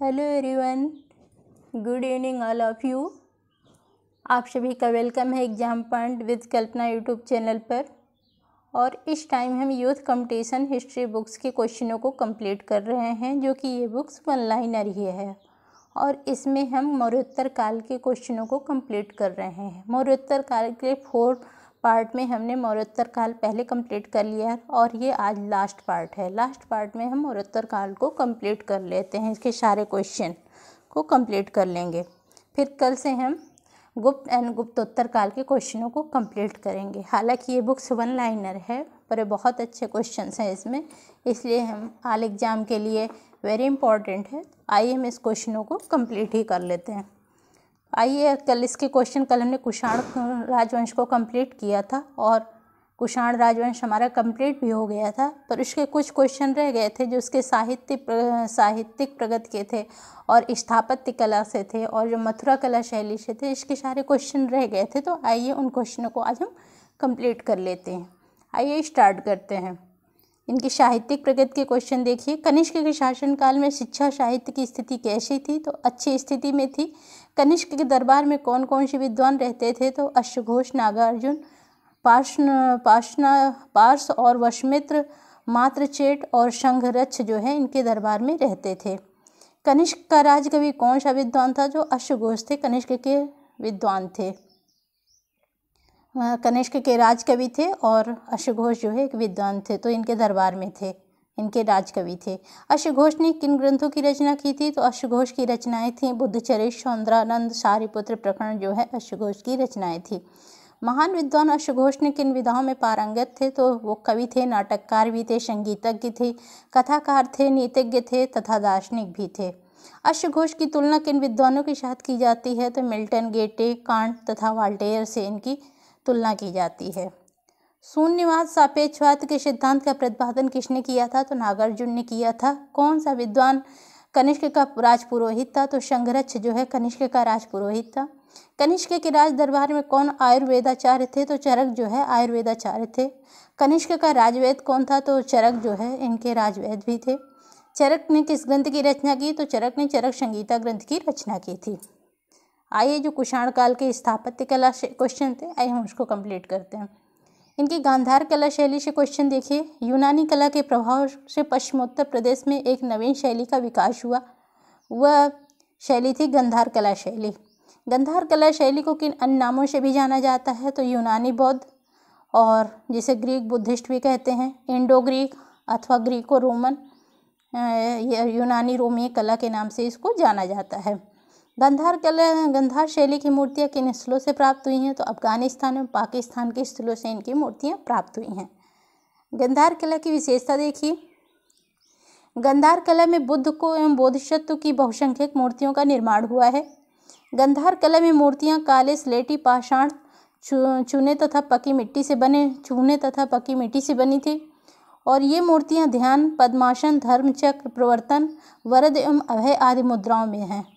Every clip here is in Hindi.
Hello everyone, good evening all of you. आप सभी का वेलकम है exam point with Kalpana YouTube channel पर। और इस टाइम हम यूथ कंपटीशन हिस्ट्री बुक्स के क्वेश्चनों को कंप्लीट कर रहे हैं, जो कि ये बुक्स वन लाइनर ही है। और इसमें हम मौर्योत्तर काल के क्वेश्चनों को कंप्लीट कर रहे हैं। मौर्योत्तर काल के 4 पार्ट में हमने मौर्योत्तर काल पहले कंप्लीट कर लिया है और ये आज लास्ट पार्ट है। लास्ट पार्ट में हम मौर्योत्तर काल को कंप्लीट कर लेते हैं, इसके सारे क्वेश्चन को कंप्लीट कर लेंगे। फिर कल से हम गुप्त एंड गुप्तोत्तर काल के क्वेश्चनों को कंप्लीट करेंगे। हालांकि ये बुक्स वन लाइनर है, पर ये बहुत अच्छे क्वेश्चंस हैं इसमें, इसलिए हम आल एग्ज़ाम के लिए वेरी इंपॉर्टेंट है। आइए हम इस क्वेश्चनों को कंप्लीट ही कर लेते हैं। आइए कल इसके क्वेश्चन, कल हमने कुषाण राजवंश को कंप्लीट किया था और कुषाण राजवंश हमारा कंप्लीट भी हो गया था, पर उसके कुछ क्वेश्चन रह गए थे जो उसके साहित्यिक प्रगति के थे और स्थापत्य कला से थे और जो मथुरा कला शैली से थे। इसके सारे क्वेश्चन रह गए थे, तो आइए उन क्वेश्चनों को आज हम कंप्लीट कर लेते हैं। आइए स्टार्ट करते हैं। इनकी साहित्यिक प्रगति के क्वेश्चन देखिए। कनिष्क के शासनकाल में शिक्षा साहित्य की स्थिति कैसी थी? तो अच्छी स्थिति में थी। कनिष्क के दरबार में कौन कौन से विद्वान रहते थे? तो अश्वघोष, नागार्जुन, पार्श और वशमित्र, मात्रचेट और संघरक्ष जो है इनके दरबार में रहते थे। कनिष्क का राजकवि कौन सा विद्वान था? जो अश्वघोष थे, कनिष्क के विद्वान थे, कनिष्क के राजकवि थे और अश्वघोष जो है एक विद्वान थे, तो इनके दरबार में थे, इनके राजकवि थे। अश्वघोष ने किन ग्रंथों की रचना की थी? तो अश्वघोष की रचनाएं थीं बुद्धचरित, सौंदरानंद, सारिपुत्र प्रकरण जो है अश्वघोष की रचनाएं थी। महान विद्वान अश्वघोष ने किन विधाओं में पारंगत थे? तो वो कवि थे, नाटककार भी थे, संगीतज्ञ थे, कथाकार थे, नीतिज्ञ थे तथा दार्शनिक भी थे। अश्वघोष की तुलना किन विद्वानों के साथ की जाती है? तो मिल्टन, गेटे, कांट तथा वाल्टेयर से इनकी तुलना की जाती है। शून्यवाद सापेक्षवाद के सिद्धांत का प्रतिपादन किसने किया था? तो नागार्जुन ने किया था। कौन सा विद्वान कनिष्क का राजपुरोहित था? तो संघरक्ष जो है कनिष्क का राजपुरोहित था। कनिष्क के राज दरबार में कौन आयुर्वेदाचार्य थे? तो चरक जो है आयुर्वेदाचार्य थे। कनिष्क का राजवैद कौन था? तो चरक जो है इनके राजवैद भी थे। चरक ने किस ग्रंथ की रचना की? तो चरक ने चरक संहिता ग्रंथ की रचना की थी। आइए जो कुषाण काल के स्थापत्य कला से क्वेश्चन थे, आइए हम उसको कंप्लीट करते हैं। इनकी गांधार कला शैली से क्वेश्चन देखिए। यूनानी कला के प्रभाव से पश्चिमोत्तर प्रदेश में एक नवीन शैली का विकास हुआ, वह शैली थी गंधार कला शैली। गंधार कला शैली को किन अन्य नामों से भी जाना जाता है? तो यूनानी बौद्ध, और जिसे ग्रीक बुद्धिस्ट भी कहते हैं, इंडो ग्रीक अथवा ग्रीको रोमन, यूनानी रोमी कला के नाम से इसको जाना जाता है। गंधार शैली की मूर्तियाँ किन स्थलों से प्राप्त हुई हैं? तो अफगानिस्तान और पाकिस्तान के स्थलों से इनकी मूर्तियाँ प्राप्त हुई हैं। गंधार कला की विशेषता देखिए। गंधार कला में बुद्ध को एवं बोधिसत्व की बहुसंख्यक मूर्तियों का निर्माण हुआ है। गंधार कला में मूर्तियाँ काले स्लेटी पाषाण चूने तथा पकी मिट्टी से बनी थी और ये मूर्तियाँ ध्यान, पद्मासन, धर्मचक्र, प्रवर्तन, वरद एवं अभय आदि मुद्राओं में हैं।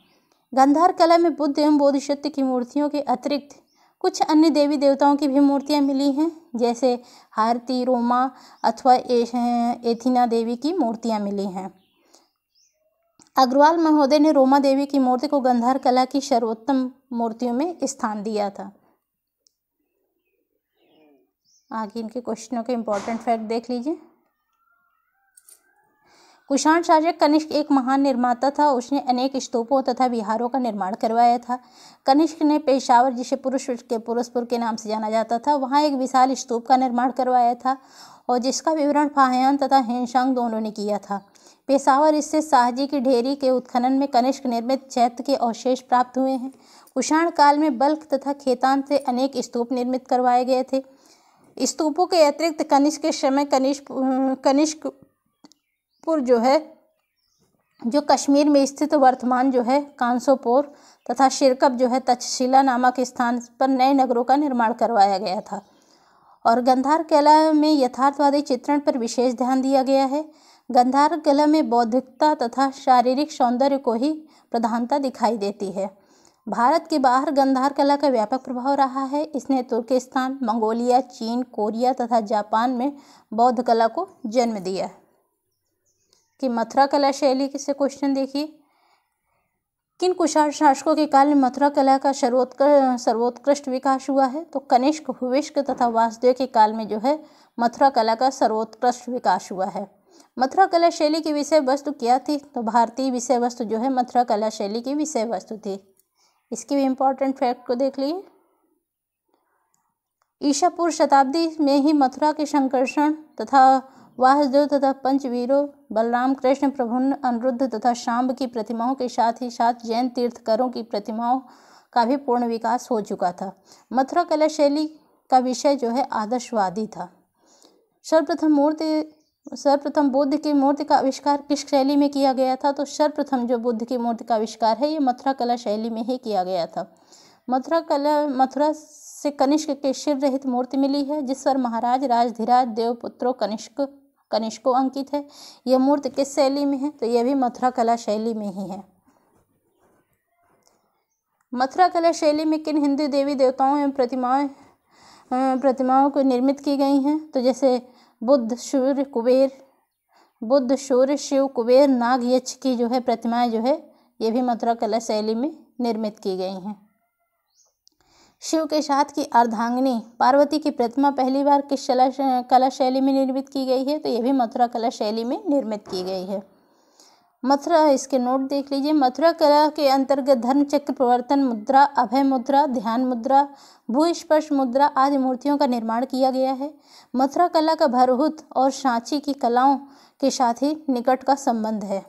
गंधार कला में बुद्ध एवं बोधिसत्व की मूर्तियों के अतिरिक्त कुछ अन्य देवी देवताओं की भी मूर्तियां मिली हैं, जैसे हारती, रोमा अथवा एथिना देवी की मूर्तियां मिली हैं। अग्रवाल महोदय ने रोमा देवी की मूर्ति को गंधार कला की सर्वोत्तम मूर्तियों में स्थान दिया था। आगे इनके क्वेश्चनों के इंपॉर्टेंट फैक्ट देख लीजिए। कुषाण शासक कनिष्क एक महान निर्माता था। उसने अनेक स्तूपों तथा विहारों का निर्माण करवाया था। कनिष्क ने पेशावर, जिसे पुरुषपुर के नाम से जाना जाता था, वहाँ एक विशाल स्तूप का निर्माण करवाया था और जिसका विवरण फाहियान तथा हेनशांग दोनों ने किया था। पेशावर स्थित शाहजी की ढेरी के उत्खनन में कनिष्क निर्मित चैत्य के अवशेष प्राप्त हुए हैं। कुषाण काल में बल्ख तथा खेतान से अनेक स्तूप निर्मित करवाए गए थे। स्तूपों के अतिरिक्त कनिष्क के समय कनिष्कपुर जो है, जो कश्मीर में स्थित वर्तमान जो है कांसोपोर तथा शिरकप जो है तक्षशिला नामक स्थान पर नए नगरों का निर्माण करवाया गया था। और गंधार कला में यथार्थवादी चित्रण पर विशेष ध्यान दिया गया है। गंधार कला में बौद्धिकता तथा शारीरिक सौंदर्य को ही प्रधानता दिखाई देती है। भारत के बाहर गंधार कला का व्यापक प्रभाव रहा है। इसने तुर्किस्तान, मंगोलिया, चीन, कोरिया तथा जापान में बौद्ध कला को जन्म दिया। कि मथुरा कला शैली से क्वेश्चन देखिए। किन कुषाण शासकों के काल में मथुरा कला का सर्वोत्कृष्ट विकास हुआ है? तो कनिष्क, हुविष्क तथा वासुदेव के काल में जो है मथुरा कला का सर्वोत्कृष्ट विकास हुआ है। मथुरा कला शैली की विषय वस्तु क्या थी? तो भारतीय विषय वस्तु जो है मथुरा कला शैली की विषय वस्तु थी। इसकी भी इम्पोर्टेंट फैक्ट को देख लीजिए। ईसा पूर्व शताब्दी में ही मथुरा के शंकरषण तथा वासुदेव तथा पंचवीरों बलराम, कृष्ण, प्रभुन्न, अनिरुद्ध तथा शांब की प्रतिमाओं के साथ ही साथ जैन तीर्थंकरों की प्रतिमाओं का भी पूर्ण विकास हो चुका था। मथुरा कला शैली का विषय जो है आदर्शवादी था। सर्वप्रथम बुद्ध की मूर्ति का आविष्कार किस शैली में किया गया था? तो सर्वप्रथम जो बुद्ध की मूर्ति का आविष्कार है ये मथुरा कला शैली में ही किया गया था। मथुरा से कनिष्क के शिव रहित मूर्ति मिली है, जिस पर महाराज राजधिराज देवपुत्रों कनिष्को अंकित है। यह मूर्ति किस शैली में है? तो यह भी मथुरा कला शैली में ही है। मथुरा कला शैली में किन हिंदू देवी देवताओं एवं प्रतिमाओं को निर्मित की गई हैं? तो जैसे बुद्ध, सूर्य, शिव, कुबेर, नाग, यक्ष की जो है प्रतिमाएं जो है ये भी मथुरा कला शैली में निर्मित की गई हैं। शिव के साथ की अर्धांगिनी पार्वती की प्रतिमा पहली बार किस कला शैली में निर्मित की गई है? तो यह भी मथुरा कला शैली में निर्मित की गई है। मथुरा, इसके नोट देख लीजिए। मथुरा कला के अंतर्गत धर्म चक्र, प्रवर्तन मुद्रा, अभय मुद्रा, ध्यान मुद्रा, भूस्पर्श मुद्रा आदि मूर्तियों का निर्माण किया गया है। मथुरा कला का भरहुत और सांची की कलाओं के साथ ही निकट का संबंध है।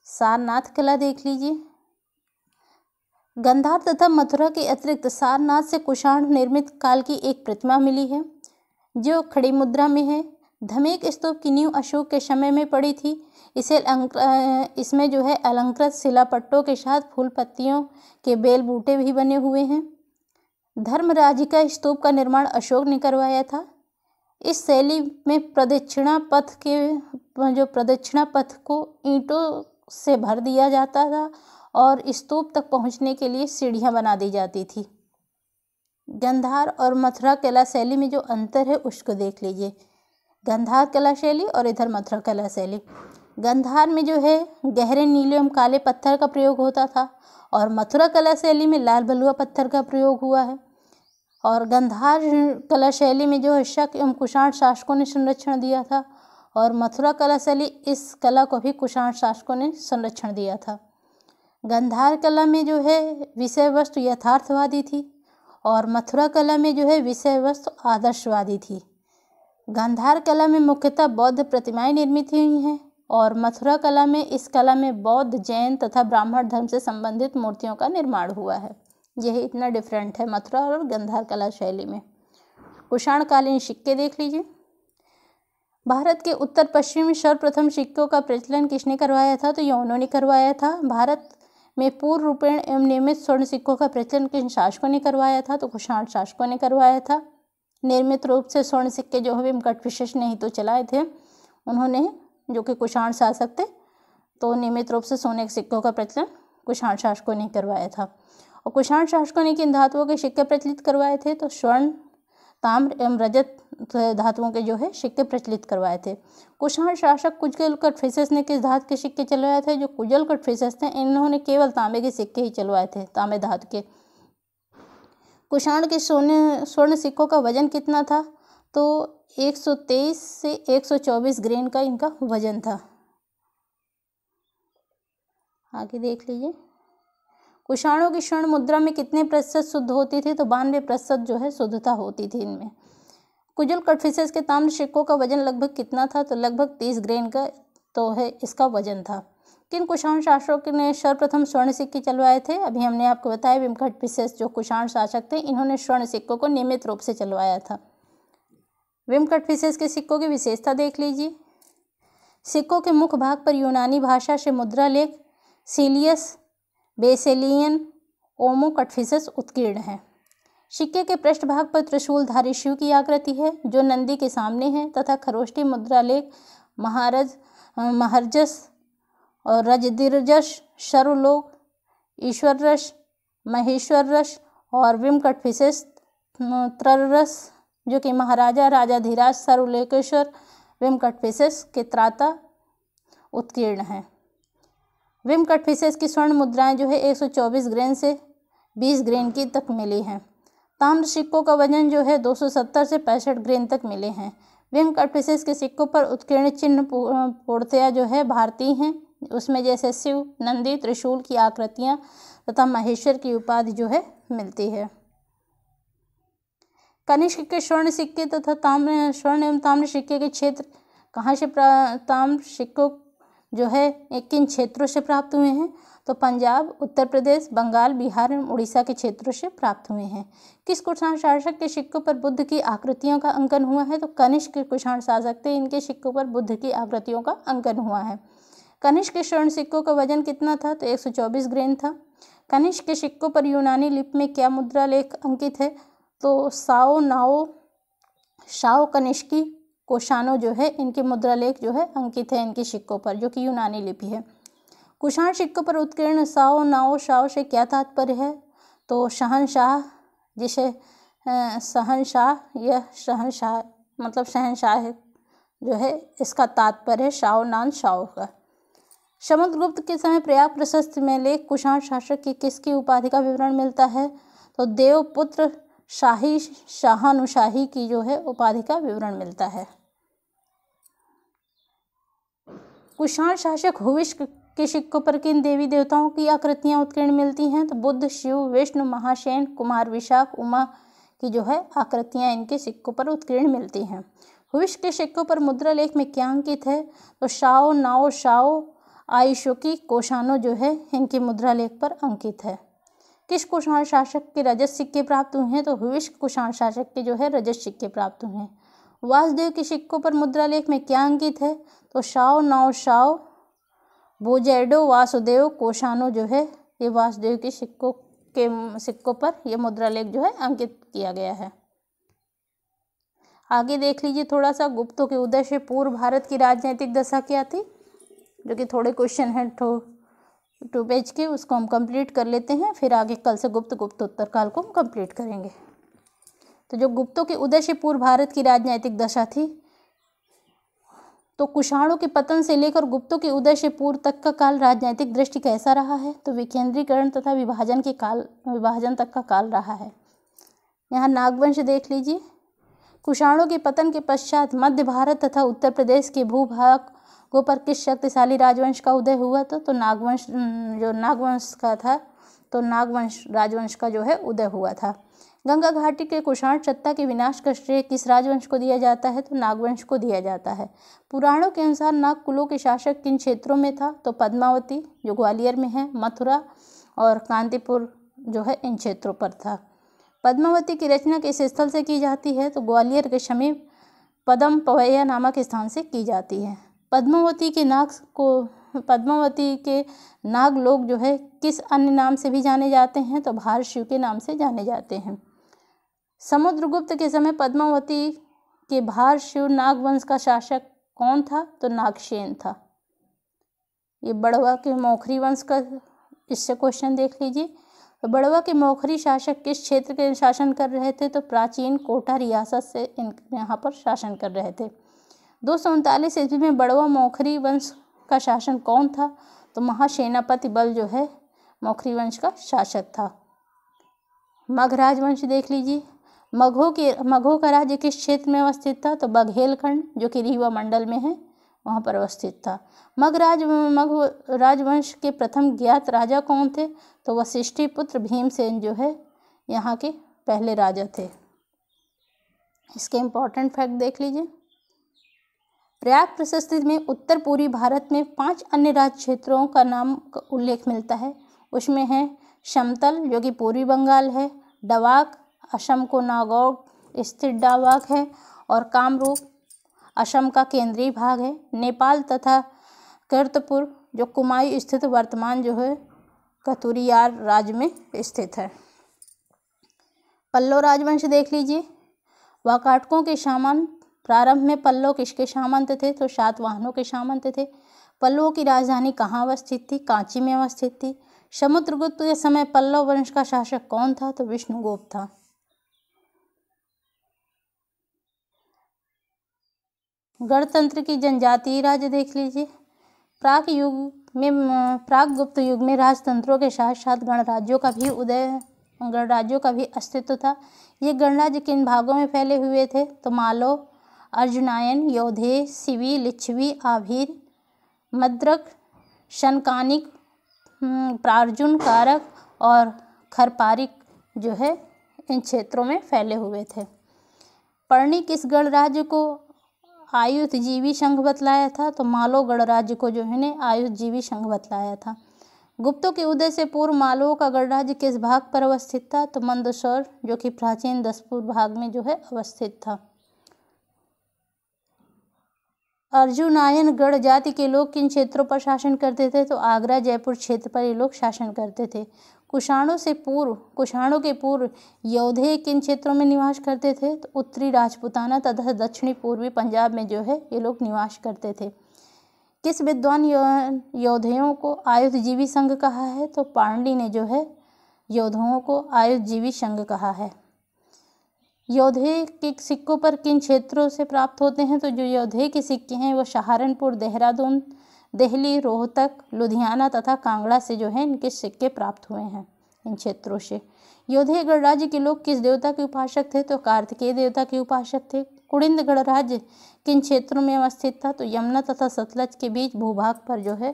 सारनाथ कला देख लीजिए। गंधार तथा मथुरा के अतिरिक्त सारनाथ से कुषाण निर्मित काल की एक प्रतिमा मिली है जो खड़ी मुद्रा में है। धमेक स्तूप की नींव अशोक के समय में पड़ी थी। इसमें जो है अलंकृत शिलापट्टों के साथ फूल पत्तियों के बेल बूटे भी बने हुए हैं। धर्मराजिका स्तूप का निर्माण अशोक ने करवाया था। इस शैली में प्रदक्षिणा पथ को ईंटों से भर दिया जाता था और स्तूप तक पहुंचने के लिए सीढ़ियां बना दी जाती थी। गंधार और मथुरा कला शैली में जो अंतर है उसको देख लीजिए। गंधार कला शैली और इधर मथुरा कला शैली। गंधार में जो है गहरे नीले एवं काले पत्थर का प्रयोग होता था और मथुरा कला शैली में लाल बलुआ पत्थर का प्रयोग हुआ है। और गंधार कला शैली में जो है शक एवं कुषाण शासकों ने संरक्षण दिया था और मथुरा कला शैली इस कला को भी कुषाण शासकों ने संरक्षण दिया था। गंधार कला में जो है विषय वस्तु यथार्थवादी थी और मथुरा कला में जो है विषय वस्तु आदर्शवादी थी। गंधार कला में मुख्यतः बौद्ध प्रतिमाएं निर्मित हुई हैं और मथुरा कला में इस कला में बौद्ध, जैन तथा ब्राह्मण धर्म से संबंधित मूर्तियों का निर्माण हुआ है। यही इतना डिफरेंट है मथुरा और गंधार कला शैली में। कुषाणकालीन सिक्के देख लीजिए। भारत के उत्तर पश्चिम में सर्वप्रथम सिक्कों का प्रचलन किसने करवाया था? तो यवनों ने करवाया था। भारत में पूर्ण रूपेण एवं नियमित स्वर्ण सिक्कों का प्रचलन किन शासकों ने करवाया था? तो कुषाण शासकों ने करवाया था। नियमित रूप से स्वर्ण सिक्के जो है वेंकटविशेष ने ही तो चलाए थे उन्होंने, जो कि कुषाण शासक थे। तो नियमित रूप से सोने के सिक्कों का प्रचलन कुषाण शासकों ने करवाया था। और कुषाण शासकों ने किन धातुओं के सिक्के प्रचलित करवाए थे? तो स्वर्ण, ताम्र एवं रजत धातुओं के जो है सिक्के प्रचलित करवाए थे। कुषाण शासक कुजल कटफिसेस ने किस धातु के सिक्के चलवाए थे? जो कुजल कटफिसेस थे इन्होंने केवल तांबे के सिक्के ही चलवाए थे, तांबे धातु के। कुषाण के स्वर्ण सिक्कों का वजन कितना था? तो 123 से 124 ग्रेन का इनका वजन था। आगे देख लीजिए। कुषाणों की स्वर्ण मुद्रा में कितने प्रतिशत शुद्ध होती थी? तो 92% जो है शुद्धता होती थी इनमें। कुजल कटफिसेस के ताम्र सिक्कों का वजन लगभग कितना था? तो लगभग 30 ग्रेन का तो है इसका वजन था। किन कुषाण शासकों ने सर्वप्रथम स्वर्ण सिक्के चलवाए थे? अभी हमने आपको बताया वेंकटविशेष जो कुषाण शासक थे इन्होंने स्वर्ण सिक्कों को नियमित रूप से चलवाया था। वेंकटविशेष के सिक्कों की विशेषता देख लीजिए। सिक्कों के मुख्य भाग पर यूनानी भाषा से मुद्रा लेख सीलियस, बेसेलियन, ओमो कटफिसेस उत्कीर्ण है। सिक्के के पृष्ठभाग पर त्रिशूलधारी शिव की आकृति है जो नंदी के सामने है तथा खरोष्टी मुद्रा लेख महर्जस और रजदिरजस, सर्वलोक, ईश्वररस, महेश्वररस और वेंकटविशेष त्रररस जो कि महाराजा राजाधिराज सर्वलोकेश्वर वेंकटविशेष के त्राता उत्कीर्ण है। विम कट फिशेस की स्वर्ण मुद्राएं जो है 124 ग्रेन से 20 ग्रेन की तक मिली हैं। ताम्र सिक्कों का वजन जो है 270 से 65 ग्रेन तक मिले हैं। विम कट फिशेस के सिक्कों पर उत्कीर्ण चिन्ह पूर्णतया जो है भारतीय हैं, उसमें जैसे शिव, नंदी, त्रिशूल की आकृतियाँ तथा महेश्वर की उपाधि जो है मिलती है। कनिष्क के स्वर्ण सिक्के तथा स्वर्ण एवं ताम्र सिक्के के क्षेत्र कहाँ से ताम्र सिक्कों जो है किन क्षेत्रों से प्राप्त हुए हैं? तो पंजाब, उत्तर प्रदेश, बंगाल, बिहार एवं उड़ीसा के क्षेत्रों से प्राप्त हुए हैं। किस कुषाण शासक के सिक्कों पर बुद्ध की आकृतियों का अंकन हुआ है? तो कनिष्क के कुषाण शासक थे, इनके सिक्कों पर बुद्ध की आकृतियों का अंकन हुआ है। कनिष्क के स्वर्ण सिक्कों का वजन कितना था? तो 124 ग्रेन था। कनिष्क के सिक्कों पर यूनानी लिपि में क्या मुद्रा लेख अंकित है? तो साओ, नाओ, शाओ, कनिष्की, कोशानो जो है इनके मुद्रा लेख जो है अंकित है इनके सिक्कों पर, जो कि यूनानी लिपि है। कुषाण सिक्कों पर उत्कीर्ण साओ, नाओ, शाओ से क्या तात्पर्य है? तो शहनशाह, जिसे शहनशाह, यह शहनशाह मतलब शहनशाह है जो है, इसका तात्पर्य है शाओ नान शाओ का। समुद्रगुप्त के समय प्रयाग प्रशस्ति में लेख कुषाण शासक की किसकी उपाधि का विवरण मिलता है? तो देवपुत्र शाही शाहानुशाही की जो है उपाधि का विवरण मिलता है। कुषाण शासक हुविष्क के सिक्कों पर किन देवी देवताओं की आकृतियां उत्कीर्ण मिलती हैं? तो बुद्ध, शिव, विष्णु, महासेन, कुमार विशाख, उमा की जो है आकृतियां इनके सिक्कों पर उत्कीर्ण मिलती हैं। हुविष्क के सिक्कों पर मुद्रा लेख में क्या अंकित है? तो शाओ, नाओ, शाओ, आइशोकी, कोशानो जो है इनकी मुद्रा लेख पर अंकित है। किस कुषाण शासक के रजत सिक्के प्राप्त हुए हैं? तो हुविष्क कुषाण शासक के जो है रजत सिक्के प्राप्त हुए हैं। वासुदेव के सिक्कों पर मुद्रा लेख में क्या अंकित है? तो शाओ, नाओ, शाओ, बोजेडो, वासुदेव, कोशानो जो है ये वासुदेव के सिक्कों पर यह मुद्रा लेख जो है अंकित किया गया है। आगे देख लीजिए थोड़ा सा, गुप्तों के उदय से पूर्व भारत की राजनीतिक दशा क्या थी, जो कि थोड़े क्वेश्चन हैं 2 पेज के, उसको हम कंप्लीट कर लेते हैं, फिर आगे कल से गुप्तोत्तर काल को हम कंप्लीट करेंगे। तो जो गुप्तों के उदय से पूर्व भारत की राजनीतिक दशा थी, तो कुषाणों के पतन से लेकर गुप्तों के उदय से पूर्व तक का काल राजनीतिक दृष्टि कैसा रहा है? तो विकेंद्रीकरण तथा विभाजन तक का काल रहा है। यहाँ नागवंश देख लीजिए। कुषाणों के पतन के पश्चात मध्य भारत तथा उत्तर प्रदेश के भूभागों पर किस शक्तिशाली राजवंश का उदय हुआ था? तो नागवंश का था, तो नागवंश राजवंश का जो है उदय हुआ था। गंगा घाटी के कुषाण सत्ता के विनाश का श्रेय किस राजवंश को दिया जाता है? तो नागवंश को दिया जाता है। पुराणों के अनुसार नाग कुलों के शासक किन क्षेत्रों में था? तो पद्मावती जो ग्वालियर में है, मथुरा और कांतिपुर जो है इन क्षेत्रों पर था। पद्मावती की रचना किस स्थल से की जाती है? तो ग्वालियर के समीप पदम पवैया नामक स्थान से की जाती है। पद्मावती के नाग लोग जो है किस अन्य नाम से भी जाने जाते हैं? तो भार शिव के नाम से जाने जाते हैं। समुद्रगुप्त के समय पद्मावती के भार शिव नागवंश का शासक कौन था? तो नागसेन था। ये बड़वा के मौखरी वंश का इससे क्वेश्चन देख लीजिए। तो बड़वा के मौखरी शासक किस क्षेत्र के शासन कर रहे थे? तो प्राचीन कोटा रियासत से यहाँ पर शासन कर रहे थे। 239 ईस्वी में बड़वा मौखरी वंश का शासन कौन था? तो महासेनापति बल जो है मौखरी वंश का शासक था। मगध राजवंश देख लीजिए। मगहों का राज्य किस क्षेत्र में अवस्थित था? तो बघेलखंड जो कि रीवा मंडल में है वहाँ पर अवस्थित था। मगध राजवंश के प्रथम ज्ञात राजा कौन थे? तो वशिष्ठी पुत्र भीमसेन जो है यहाँ के पहले राजा थे। इसके इम्पोर्टेंट फैक्ट देख लीजिए। प्रयाग प्रशस्ति में उत्तर पूर्वी भारत में 5 अन्य राज्य क्षेत्रों का नाम का उल्लेख मिलता है। उसमें है समतल जो कि पूर्वी बंगाल है, डवाक असम को नागौर स्थित डावाक है, और कामरूप असम का केंद्रीय भाग है। नेपाल तथा कीर्तपुर जो कुमाऊं स्थित वर्तमान जो है कतुरियार राज्य में स्थित है। पल्लव राजवंश देख लीजिए। वाकाटकों के सामंत, प्रारंभ में पल्लव किसके सामंत थे? तो सातवाहनों के सामंत थे। पल्लवों की राजधानी कहाँ अवस्थित थी? कांची में अवस्थित थी। समुद्रगुप्त के समय पल्लव वंश का शासक कौन था? तो विष्णुगुप्त था। गणतंत्र की जनजातीय राज्य देख लीजिए। प्राक युग प्राग गुप्त युग में राजतंत्रों के साथ साथ गणराज्यों का भी अस्तित्व था। ये गणराज्य किन भागों में फैले हुए थे? तो मालव, अर्जुनायन, योधेय, शिवी, लिच्छवी, आभीर, मद्रक, शनकानिक, प्रार्जुन, कारक और खरपारिक जो है इन क्षेत्रों में फैले हुए थे। पर्णी किस गणराज्य को आयुधजीवी संघ बतलाया था? तो मालव गणराज्य को जो है ने आयुधजीवी संघ बतलाया था। गुप्तों के उदय से पूर्व मालवों का गणराज्य किस भाग पर अवस्थित था? तो मंदसौर, जो कि प्राचीन दसपुर भाग में जो है अवस्थित था। अर्जुनायन गण जाति के लोग किन क्षेत्रों पर शासन करते थे? तो आगरा, जयपुर क्षेत्र पर ये लोग शासन करते थे। कुषाणों के पूर्व योधेय किन क्षेत्रों में निवास करते थे? तो उत्तरी राजपूताना तथा दक्षिणी पूर्वी पंजाब में जो है ये लोग निवास करते थे। किस विद्वान योधेयों को आयुधजीवी संघ कहा है? तो पाणिनि ने जो है योधों को आयुधजीवी संघ कहा है। योधेय के सिक्कों पर किन क्षेत्रों से प्राप्त होते हैं? तो जो योधेय के सिक्के हैं वो सहारनपुर, देहरादून, दिल्ली, रोहतक, लुधियाना तथा कांगड़ा से जो है इनके सिक्के प्राप्त हुए हैं इन क्षेत्रों से। योधेय गणराज्य के लोग किस देवता के उपासक थे? तो कार्तिकेय देवता के उपासक थे। कुड़िंद गणराज्य किन क्षेत्रों में अवस्थित था? तो यमुना तथा सतलज के बीच भूभाग पर जो है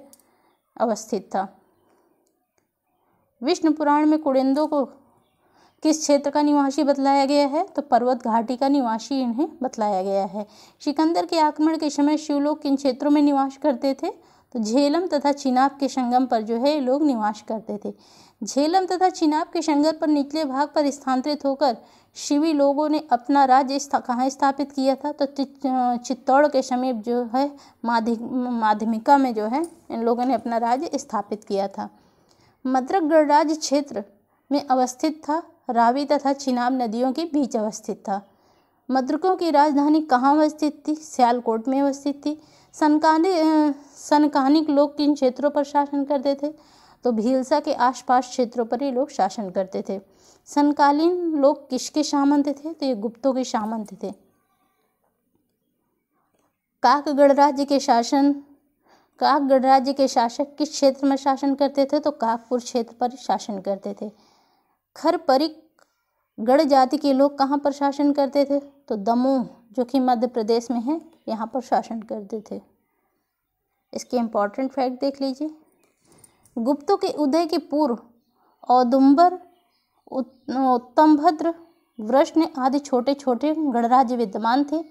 अवस्थित था। विष्णु पुराण में कुड़िंदों को किस क्षेत्र का निवासी बतलाया गया है? तो पर्वत घाटी का निवासी इन्हें बतलाया गया है। सिकंदर के आक्रमण के समय शिवलोग किन क्षेत्रों में निवास करते थे? तो झेलम तथा चिनाब के संगम पर जो है ये लोग निवास करते थे। झेलम तथा चिनाब के संगम पर निचले भाग पर स्थानांतरित होकर शिवी लोगों ने अपना राज्य कहाँ स्थापित किया था? तो चित्तौड़ के समीप जो है माध्यमिका में जो है इन लोगों ने अपना राज्य स्थापित किया था। मद्रक गणराज्य क्षेत्र में अवस्थित था, रावी तथा चिनाब नदियों के बीच अवस्थित था। मद्रकों की राजधानी कहाँ अवस्थित थी? सियालकोट में अवस्थित थी। सनकानिक लोग किन क्षेत्रों पर शासन करते थे? तो भीलसा के आसपास क्षेत्रों पर ये लोग शासन करते थे। समकालीन लोग किसके सामंत थे? तो ये गुप्तों के सामंत थे। काक गणराज्य के शासक किस क्षेत्र में शासन करते थे? तो काकपुर क्षेत्र पर शासन करते थे। खरपरिक गण जाति के लोग कहाँ पर शासन करते थे? तो दमोह, जो कि मध्य प्रदेश में है, यहाँ पर शासन करते थे। इसके इम्पोर्टेंट फैक्ट देख लीजिए। गुप्तों के उदय के पूर्व औदुंबर, उत्तमभद्र, वृष्ण आदि छोटे छोटे गणराज्य विद्यमान थे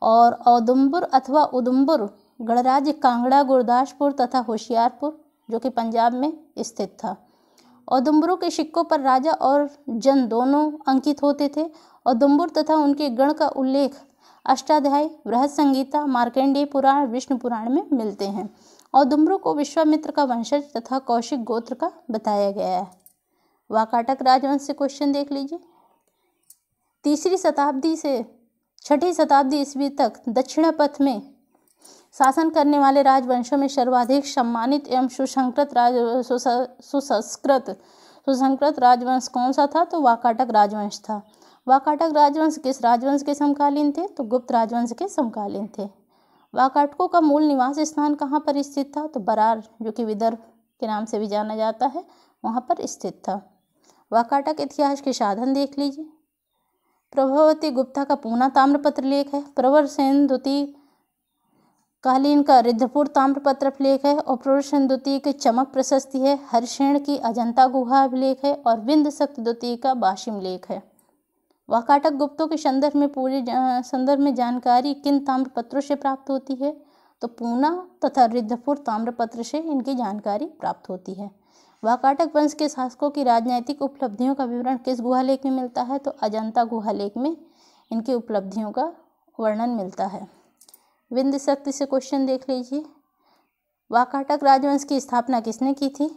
और औदुंबर अथवा उदुम्बर गणराज्य कांगड़ा, गुरदासपुर तथा होशियारपुर, जो कि पंजाब में स्थित था। औदुंबरों के सिक्कों पर राजा और जन दोनों अंकित होते थे। औदुंबर तथा उनके गण का उल्लेख अष्टाध्यायी, बृहद संगीता, मार्कंडेय पुराण, विष्णु पुराण में मिलते हैं। औदुंबरों को विश्वामित्र का वंशज तथा कौशिक गोत्र का बताया गया है। वाकाटक राजवंश से क्वेश्चन देख लीजिए। 3री शताब्दी से 6ठी शताब्दी ईस्वी तक दक्षिण पथ में शासन करने वाले राजवंशों में सर्वाधिक सम्मानित एवं सुसंस्कृत राजवंश कौन सा था? तो वाकाटक राजवंश था। वाकाटक राजवंश किस राजवंश के समकालीन थे? तो गुप्त राजवंश के समकालीन थे। वाकाटकों का मूल निवास स्थान कहाँ पर स्थित था? तो बरार, जो कि विदर्भ के नाम से भी जाना जाता है, वहाँ पर स्थित था। वाकाटक इतिहास के साधन देख लीजिए। प्रभावती गुप्ता का पूना ताम्रपत्र लेख है। प्रवर सेन द्वितीय कालीन का रिद्धपुर ताम्रपत्र लेख है और प्रवर सेन द्वितीय की चमक प्रशस्ति है। हरिशेन की अजंता गुहा अभिलेख है और विंध्य शक्ति द्वितीय का बाशिम लेख है। वाकाटक गुप्तों के संदर्भ में जानकारी किन ताम्रपत्रों से प्राप्त होती है? तो पूना तथा रिद्धपुर ताम्रपत्र से इनकी जानकारी प्राप्त होती है। वाकाटक वंश के शासकों की राजनैतिक उपलब्धियों का विवरण किस गुहालेख में मिलता है? तो अजंता गुहालेख में इनकी उपलब्धियों का वर्णन मिलता है। विंध्य शक्ति से क्वेश्चन देख लीजिए। वाकाटक राजवंश की स्थापना किसने की थी?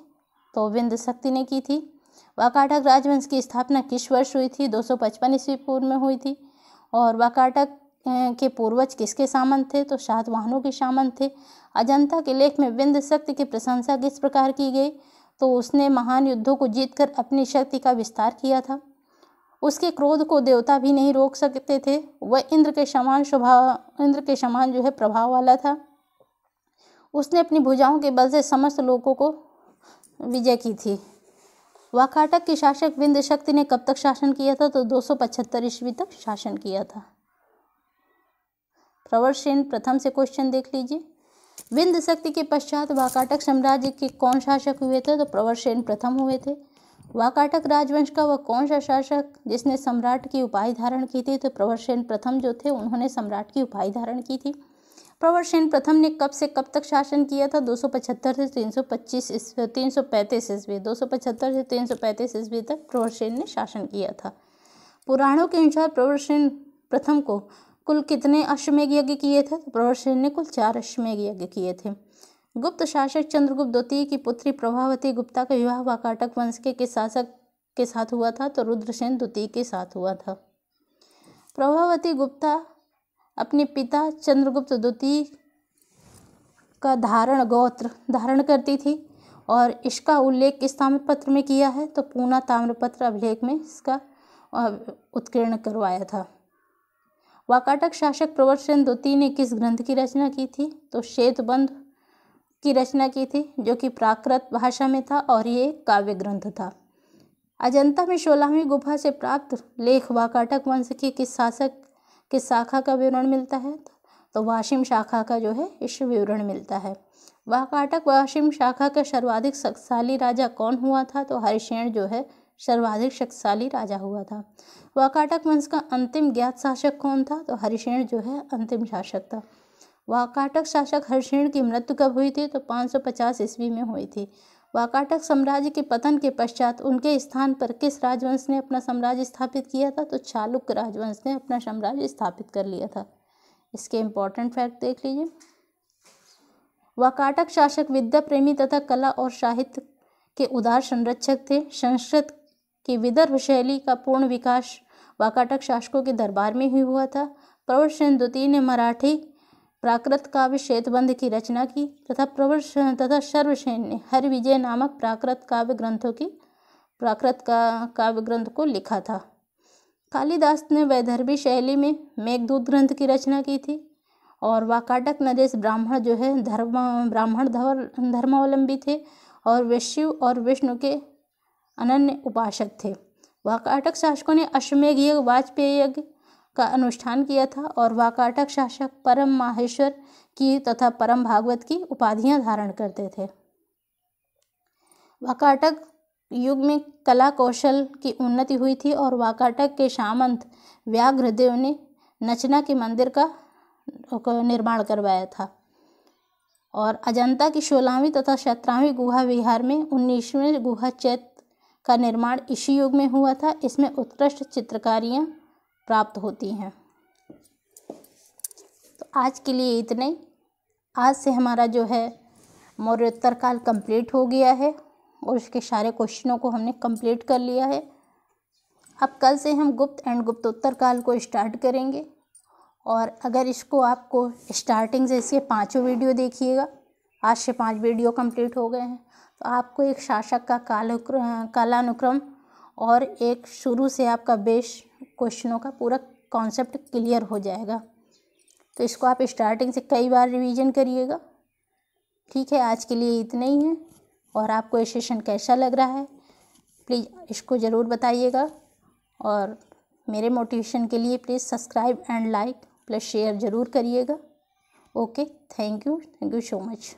तो विंध्य शक्ति ने की थी। वाकाटक राजवंश की स्थापना किस वर्ष हुई थी? 255 ईस्वी पूर्व में हुई थी। और वाकाटक के पूर्वज किसके सामंत थे? तो सातवाहनों के सामंत थे। अजंता के लेख में विंध्य शक्ति की प्रशंसा किस प्रकार की गई? तो उसने महान युद्धों को जीतकर अपनी शक्ति का विस्तार किया था। उसके क्रोध को देवता भी नहीं रोक सकते थे। वह इंद्र के समान जो है प्रभाव वाला था। उसने अपनी भुजाओं के बल से समस्त लोगों को विजय की थी। वाकाटक के शासक विंध्य शक्ति ने कब तक शासन किया था? तो 275 ईस्वी तक शासन किया था। प्रवरसेन प्रथम से क्वेश्चन देख लीजिए। विंध्य शक्ति के पश्चात वाकाटक साम्राज्य के कौन शासक हुए थे? तो प्रवरसेन प्रथम हुए थे। वाकाटक राजवंश का वह कौन सा शासक जिसने सम्राट की उपाधि धारण की थी? तो प्रवरसेन प्रथम जो थे उन्होंने सम्राट की उपाधि धारण की थी। प्रवरसेन प्रथम ने कब से कब तक शासन किया था? 275 से 335 ईस्वी 335 ईस्वी 275 से 335 ईस्वी तक प्रवरसेन ने शासन किया था। पुराणों के अनुसार प्रवरसेन प्रथम को कुल कितने अश्वमेध यज्ञ किए थे? तो प्रवरसेन ने कुल 4 अश्वमेध यज्ञ किए थे। गुप्त शासक चंद्रगुप्त द्वितीय की पुत्री प्रभावती गुप्ता का विवाह वाकाटक वंश के शासक के साथ हुआ था, तो रुद्रसेन द्वितीय के साथ हुआ था। प्रभावती गुप्ता अपने पिता चंद्रगुप्त द्वितीय का गोत्र धारण करती थी और इसका उल्लेख किस ताम्रपत्र में किया है? तो पूना ताम्रपत्र अभिलेख में इसका उत्कीर्ण करवाया था। वाकाटक शासक प्रवरसेन द्वितीय ने किस ग्रंथ की रचना की थी? तो श्वेतबंध की रचना की थी, जो कि प्राकृत भाषा में था और ये काव्य ग्रंथ था। अजंता में 16वीं गुफा से प्राप्त लेख वाकाटक वंश के किस शासक किस शाखा का विवरण मिलता है? तो वाशिम शाखा का जो है इस विवरण मिलता है। वाकाटक वाशिम शाखा का सर्वाधिक शक्तिशाली राजा कौन हुआ था? तो हरिसेन जो है सर्वाधिक शक्तिशाली राजा हुआ था। वाकाटक वंश का अंतिम ज्ञात शासक कौन था? तो हरिसेन जो है अंतिम शासक था। वाकाटक शासक हरिसेन की मृत्यु कब हुई थी? तो 550 ईस्वी में हुई थी। वाकाटक साम्राज्य के पतन के पश्चात उनके स्थान पर किस राजवंश ने अपना साम्राज्य स्थापित किया था? तो चालुक्य राजवंश ने अपना साम्राज्य स्थापित कर लिया था। इसके इम्पोर्टेंट फैक्ट देख लीजिए। वाकाटक शासक विद्या प्रेमी तथा कला और साहित्य के उदार संरक्षक थे। संस्कृत की विदर्भ शैली का पूर्ण विकास वाकाटक शासकों के दरबार में ही हुआ था। प्रवरसेन द्वितीय ने मराठी प्राकृत काव्य श्वेतबंध की रचना की तथा सर्वसेन ने हरिविजय नामक प्राकृत काव्य ग्रंथ को लिखा था। कालिदास ने वैदर्भी शैली में मेघदूत ग्रंथ की रचना की थी और वाकाटक नरेश ब्राह्मण जो है ब्राह्मण धर्मावलंबी थे और शिव और विष्णु के अनन्य उपासक थे। वाकाटक शासकों ने अश्वमेध यज्ञ वाजपेयी यज्ञ का अनुष्ठान किया था और वाकाटक शासक परम माहेश्वर की तथा परम भागवत की उपाधियां धारण करते थे। वाकाटक युग में कला कौशल की उन्नति हुई थी और वाकाटक के सामंत व्याघ्रदेव ने नचना के मंदिर का निर्माण करवाया था और अजंता की 16वीं तथा 17वीं गुहा विहार में 19वें गुहा चैत्य का निर्माण इसी युग में हुआ था। इसमें उत्कृष्ट चित्रकारियाँ प्राप्त होती हैं। तो आज के लिए इतना ही। आज से हमारा जो है मौर्योत्तर काल कंप्लीट हो गया है और उसके सारे क्वेश्चनों को हमने कंप्लीट कर लिया है। अब कल से हम गुप्त एंड गुप्तोत्तर काल को स्टार्ट करेंगे और अगर इसको आपको स्टार्टिंग से इसके 5 वीडियो देखिएगा, आज से 5 वीडियो कंप्लीट हो गए हैं, तो आपको एक शासक का कालानुक्रम और एक शुरू से आपका बेस क्वेश्चनों का पूरा कॉन्सेप्ट क्लियर हो जाएगा। तो इसको आप स्टार्टिंग से कई बार रिवीजन करिएगा। ठीक है, आज के लिए इतना ही है और आपको ये सेशन कैसा लग रहा है प्लीज़ इसको ज़रूर बताइएगा और मेरे मोटिवेशन के लिए please subscribe and like plus share ज़रूर करिएगा। Okay, thank you so much.